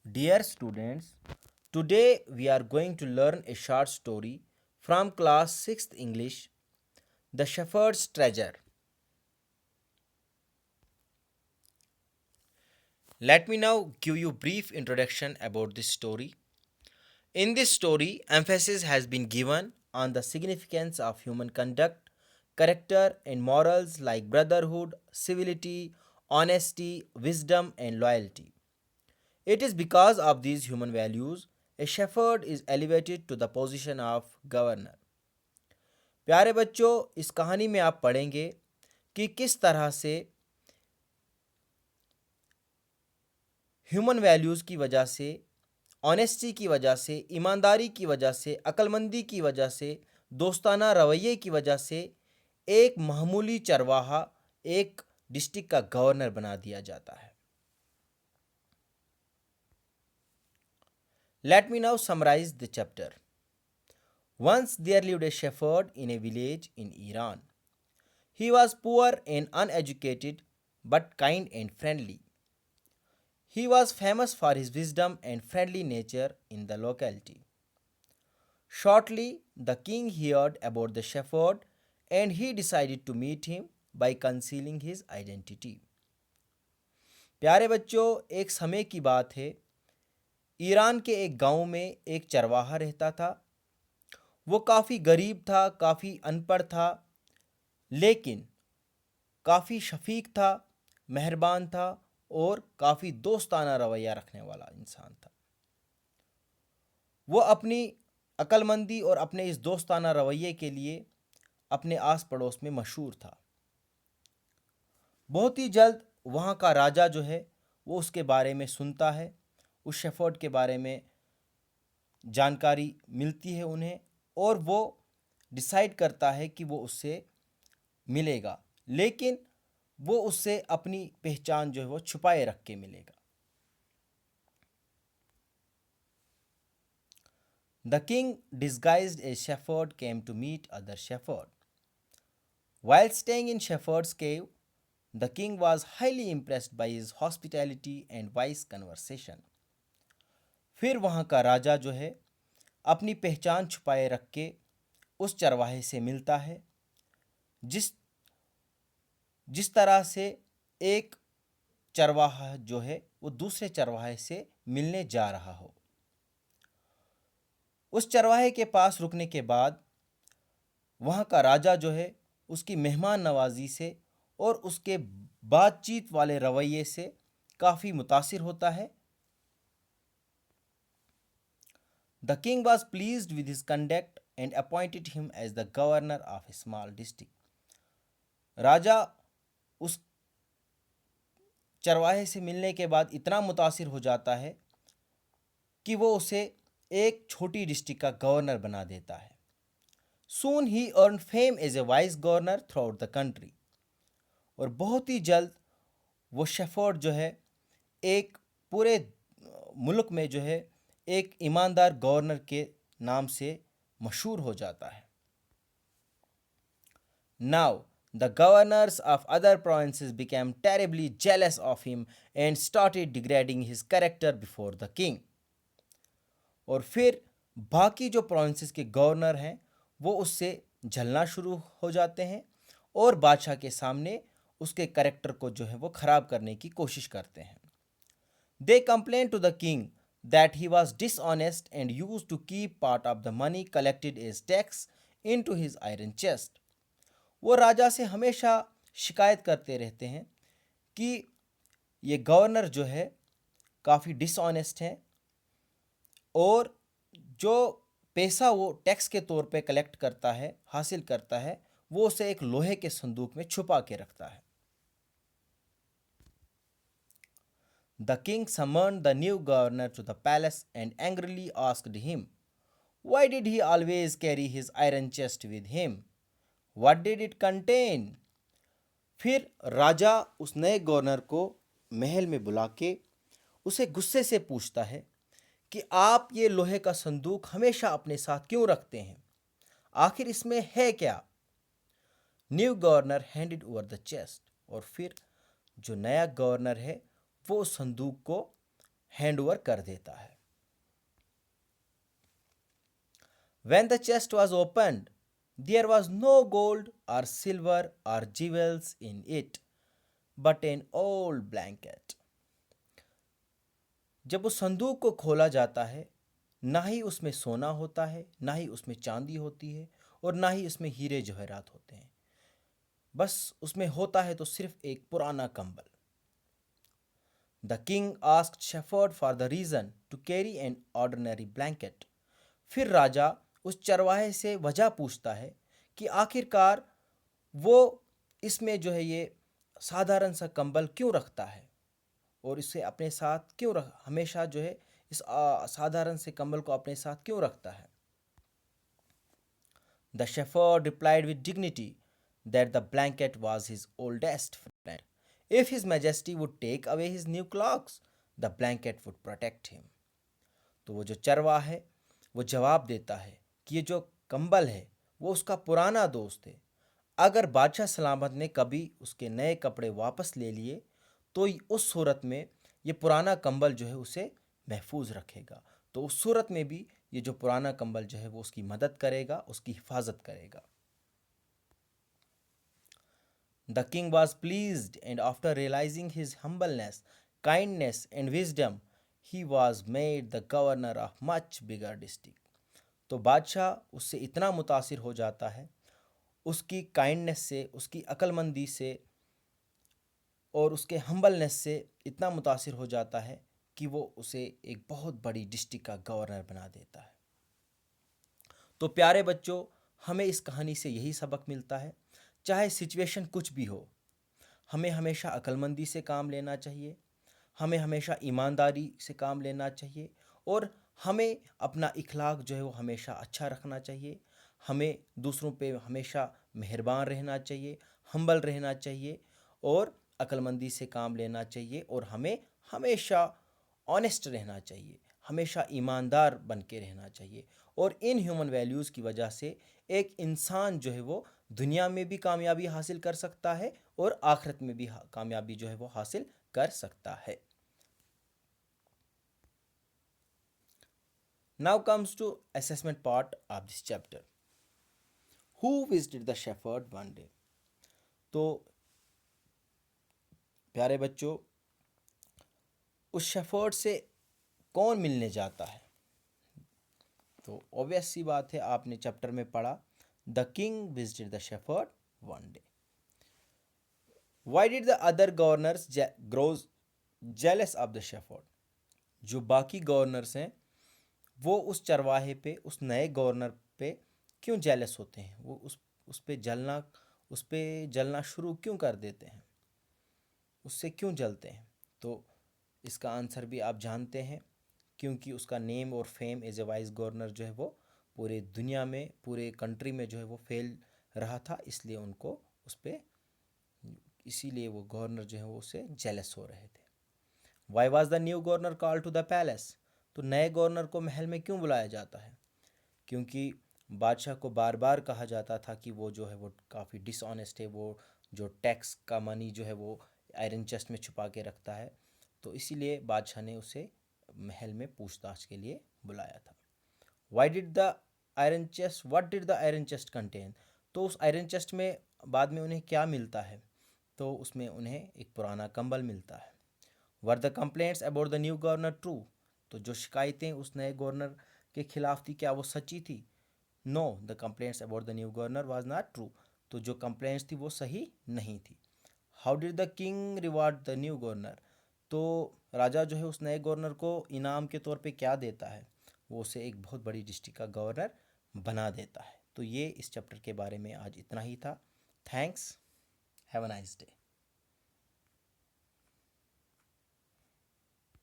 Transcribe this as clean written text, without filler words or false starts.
Dear students, today we are going to learn a short story from class 6th English, The Shepherd's Treasure. Let me now give you brief introduction about this story. In this story, emphasis has been given on the significance of human conduct, character and morals like brotherhood, civility, honesty, wisdom and loyalty. It is because of these human values a shepherd is elevated to the position of governor. प्यारे बच्चों, इस कहानी में आप पढ़ेंगे कि किस तरह से ह्यूमन वैल्यूज़ की वजह से, ऑनेस्टी की वजह से, ईमानदारी की वजह से, अक्लमंदी की वजह से, दोस्ताना रवैये की वजह से एक मामूली चरवाहा एक डिस्ट्रिक्ट का गवर्नर बना दिया जाता है. Let me now summarize the chapter. Once there lived a shepherd in a village in Iran. He was poor and uneducated, but kind and friendly. He was famous for his wisdom and friendly nature in the locality. Shortly, the king heard about the shepherd and he decided to meet him by concealing his identity. प्यारे बच्चों, एक समय की बात है. Iran के एक गांव में एक चरवाहा रहता था. वो काफ़ी गरीब था, काफ़ी अनपढ़ था, लेकिन काफ़ी शफीक था, मेहरबान था और काफ़ी दोस्ताना रवैया रखने वाला इंसान था. वो अपनी अक्लमंदी और अपने इस दोस्ताना रवैये के लिए अपने आस पड़ोस में मशहूर था. बहुत ही जल्द वहाँ का राजा जो है वो उसके बारे में सुनता है, उस शेफर्ड के बारे में जानकारी मिलती है उन्हें और वो डिसाइड करता है कि वो उससे मिलेगा, लेकिन वो उससे अपनी पहचान जो है वो छुपाए रख के मिलेगा. The king, disguised as shepherd, came to meet other shepherd. While staying in shepherd's cave, the king was highly impressed by his hospitality and wise conversation. फिर वहाँ का राजा जो है अपनी पहचान छुपाए रख के उस चरवाहे से मिलता है, जिस जिस तरह से एक चरवाहा जो है वो दूसरे चरवाहे से मिलने जा रहा हो. उस चरवाहे के पास रुकने के बाद वहाँ का राजा जो है उसकी मेहमान नवाजी से और उसके बातचीत वाले रवैये से काफ़ी मुतासिर होता है. The king was pleased with his conduct and appointed him as the governor of a small district. राजा उस चरवाहे से मिलने के बाद इतना मुतासिर हो जाता है कि वो उसे एक छोटी डिस्ट्रिक्ट का गवर्नर बना देता है. Soon he earned fame as a wise governor throughout the country. और बहुत ही जल्द वो शेफर्ड जो है एक पूरे मुल्क में जो है एक ईमानदार गवर्नर के नाम से मशहूर हो जाता है. Now, the governors of other provinces became terribly jealous of him and started degrading his character before the king. और फिर बाकी जो प्रोविंसेस के गवर्नर हैं वो उससे झलना शुरू हो जाते हैं और बादशाह के सामने उसके कैरेक्टर को जो है वो ख़राब करने की कोशिश करते हैं. They complained to the king that he was dishonest and used to keep part of the money collected as tax into his iron chest. वो राजा से हमेशा शिकायत करते रहते हैं कि ये गवर्नर जो है काफ़ी डिसऑनेस्ट है और जो पैसा वो टैक्स के तौर पे कलेक्ट करता है, हासिल करता है, वो उसे एक लोहे के संदूक में छुपा के रखता है. The king summoned the new governor to the palace and angrily asked him, why did he always carry his iron chest with him? What did it contain? फिर राजा उस नए गवर्नर को महल में बुला के उसे गुस्से से पूछता है कि आप ये लोहे का संदूक हमेशा अपने साथ क्यों रखते हैं? आखिर इसमें है क्या? New governor handed over the chest. और फिर जो नया गवर्नर है वो उस संदूक को हैंड ओवर कर देता है। When the chest was opened, there was no gold or silver or jewels in it, but an old blanket. जब उस संदूक को खोला जाता है, ना ही उसमें सोना होता है, ना ही उसमें चांदी होती है, और ना ही उसमें हीरे जवाहरात होते हैं। बस उसमें होता है तो सिर्फ एक पुराना कंबल। The king asked shepherd for the reason to carry an ordinary blanket. फिर राजा उस चरवाहे से वजह पूछता है कि आखिरकार वो इसमें जो है ये साधारण सा कंबल क्यों रखता है, और इसे अपने साथ क्यों हमेशा जो है इस साधारण से कंबल को अपने साथ क्यों रखता है। The shepherd replied with dignity that the blanket was his oldest friend. If his majesty would take away his new clothes, the blanket would protect him. तो वो जो चरवाहा है वो जवाब देता है कि ये जो कंबल है वो उसका पुराना दोस्त है। अगर बादशाह सलामत ने कभी उसके नए कपड़े वापस ले लिए तो उस सूरत में ये पुराना कंबल जो है उसे महफूज रखेगा। तो उस सूरत में भी ये जो पुराना कंबल जो है वो उसकी मदद करेगा, उसकी हिफाजत करेगा। The king was pleased, and after realizing his humbleness, kindness, and wisdom, he was made the governor of much bigger district. तो बादशाह उससे इतना मुतासिर हो जाता है, उसकी काइंडनेस से, उसकी अक्लमंदी से और उसके हम्बलनेस से इतना मुतासिर हो जाता है कि वो उसे एक बहुत बड़ी डिस्ट्रिक्ट का गवर्नर बना देता है। तो प्यारे बच्चों, हमें इस कहानी से यही सबक मिलता है, चाहे सिचुएशन कुछ भी हो, हमें हमेशा अक्लमंदी से काम लेना चाहिए, हमें हमेशा ईमानदारी से काम लेना चाहिए, और हमें अपना इखलाक जो है वो हमेशा अच्छा रखना चाहिए। हमें दूसरों पे हमेशा मेहरबान रहना चाहिए, हम्बल रहना चाहिए, और अक्लमंदी से काम लेना चाहिए, और हमें हमेशा ऑनेस्ट रहना चाहिए, हमेशा ईमानदार बन के रहना चाहिए। और इन ह्यूमन वैल्यूज़ की वजह से एक इंसान जो है वो दुनिया में भी कामयाबी हासिल कर सकता है और आखिरत में भी कामयाबी जो है वो हासिल कर सकता है। Now comes to assessment part of this chapter. Who visited the shepherd one day? तो प्यारे बच्चों, उस शेफर्ड से कौन मिलने जाता है? तो ऑब्वियस सी बात है, आपने चैप्टर में पढ़ा, the king visited the shepherd one day. Why did the other governors grows jealous of the shepherd? जो बाकी गवर्नर्स हैं वो उस चरवाहे पे, उस नए गवर्नर पे क्यों जेलस होते हैं? वो उस पे जलना शुरू क्यों कर देते हैं? उससे क्यों जलते हैं? तो इसका आंसर भी आप जानते हैं, क्योंकि उसका नेम और fame as a vice governor जो है वो पूरे दुनिया में, पूरे कंट्री में जो है वो फैल रहा था, इसलिए उनको उस पर, इसीलिए वो गवर्नर जो है वो उससे जेलस हो रहे थे। Why was the new governor called to the palace? तो नए गवर्नर को महल में क्यों बुलाया जाता है? क्योंकि बादशाह को बार बार कहा जाता था कि वो जो है वो काफ़ी डिसऑनेस्ट है, वो जो टैक्स का मनी जो है वो आयरन चेस्ट में छुपा के रखता है। तो इसीलिए बादशाह ने उसे महल में पूछताछ के लिए बुलाया था। Why did the iron chest, what did the iron chest contain? तो उस आयरन चेस्ट में बाद में उन्हें क्या मिलता है? तो उसमें उन्हें एक पुराना कंबल मिलता है। Were the complaints about the new governor true? तो जो शिकायतें उस नए गवर्नर के खिलाफ थी, क्या वो सच्ची थी? No, the complaints about the new governor was not true. तो जो कंप्लेंट्स थी वो सही नहीं थी। How did the king reward the new governor? तो राजा जो है उस नए गवर्नर को इनाम के तौर पे क्या देता है? वो उसे एक बहुत बड़ी डिस्ट्रिक्ट का गवर्नर बना देता है। तो ये इस चैप्टर के बारे में आज इतना ही था। Thanks, have a nice day.